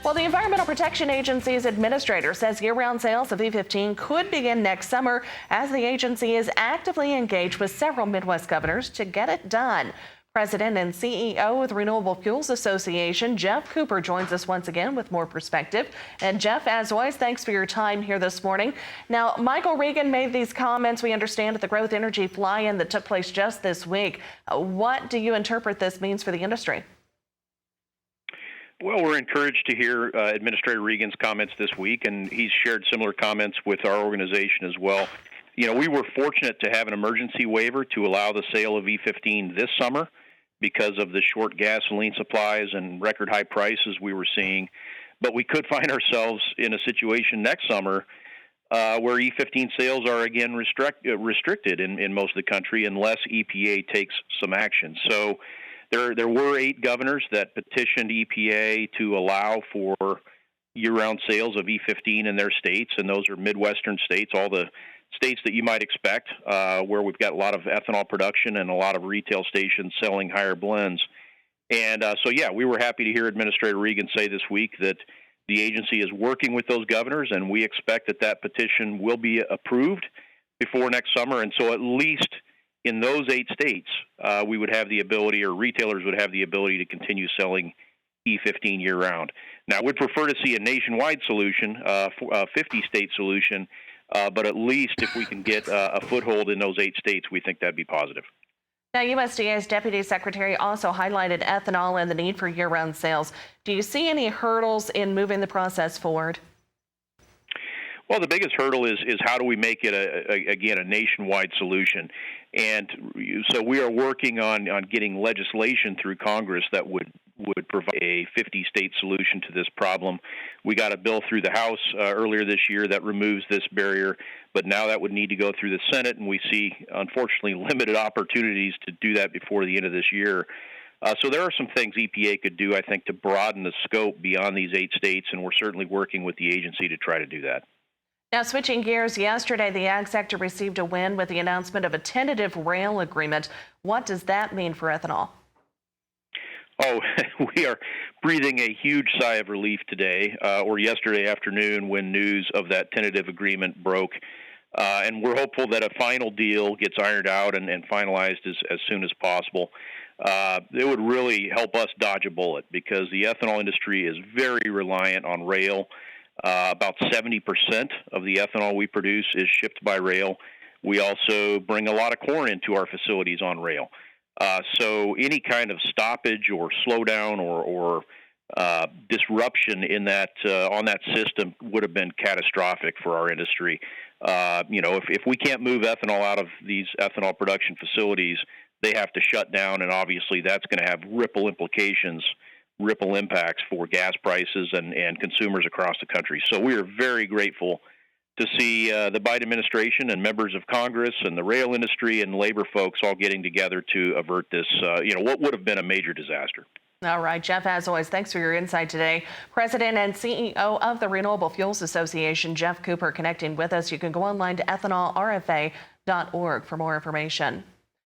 Well, the Environmental Protection Agency's administrator says year-round sales of E15 could begin next summer as the agency is actively engaged with several Midwest governors to get it done. President and CEO of the Renewable Fuels Association, Jeff Cooper, joins us once again with more perspective. And Jeff, as always, thanks for your time here this morning. Now, Michael Regan made these comments, we understand, at the Growth Energy fly-in that took place just this week. What do you interpret this means for the industry? Well, we're encouraged to hear Administrator Regan's comments this week, and he's shared similar comments with our organization as well. You know, we were fortunate to have an emergency waiver to allow the sale of E15 this summer because of the short gasoline supplies and record high prices we were seeing. But we could find ourselves in a situation next summer where E15 sales are again restricted in most of the country unless EPA takes some action. So there were 8 governors that petitioned EPA to allow for year-round sales of E15 in their states, and those are Midwestern states, all the states that you might expect, where we've got a lot of ethanol production and a lot of retail stations selling higher blends. And so, we were happy to hear Administrator Regan say this week that the agency is working with those governors, and we expect that petition will be approved before next summer. And so at least in those 8 states, we would have the ability, or retailers would have the ability to continue selling E15 year-round. Now, we'd prefer to see a nationwide solution, a 50-state solution, but at least if we can get a foothold in those 8 states, we think that'd be positive. Now, USDA's Deputy Secretary also highlighted ethanol and the need for year-round sales. Do you see any hurdles in moving the process forward? Well, the biggest hurdle is how do we make it, a nationwide solution? And so we are working on getting legislation through Congress that would provide a 50-state solution to this problem. We got a bill through the House earlier this year that removes this barrier, but now that would need to go through the Senate, and we see, unfortunately, limited opportunities to do that before the end of this year. So there are some things EPA could do, I think, to broaden the scope beyond these 8 states, and we're certainly working with the agency to try to do that. Now, switching gears, yesterday the ag sector received a win with the announcement of a tentative rail agreement. What does that mean for ethanol? Oh, we are breathing a huge sigh of relief today, or yesterday afternoon, when news of that tentative agreement broke. And we're hopeful that a final deal gets ironed out and finalized as soon as possible. It would really help us dodge a bullet because the ethanol industry is very reliant on rail. About 70% of the ethanol we produce is shipped by rail. We also bring a lot of corn into our facilities on rail. So any kind of stoppage or slowdown or disruption in that on that system would have been catastrophic for our industry. If we can't move ethanol out of these ethanol production facilities, they have to shut down, and obviously that's going to have ripple impacts for gas prices and consumers across the country. So we are very grateful to see the Biden administration and members of Congress and the rail industry and labor folks all getting together to avert this, what would have been a major disaster. All right, Jeff, as always, thanks for your insight today. President and CEO of the Renewable Fuels Association, Jeff Cooper, connecting with us. You can go online to ethanolrfa.org for more information.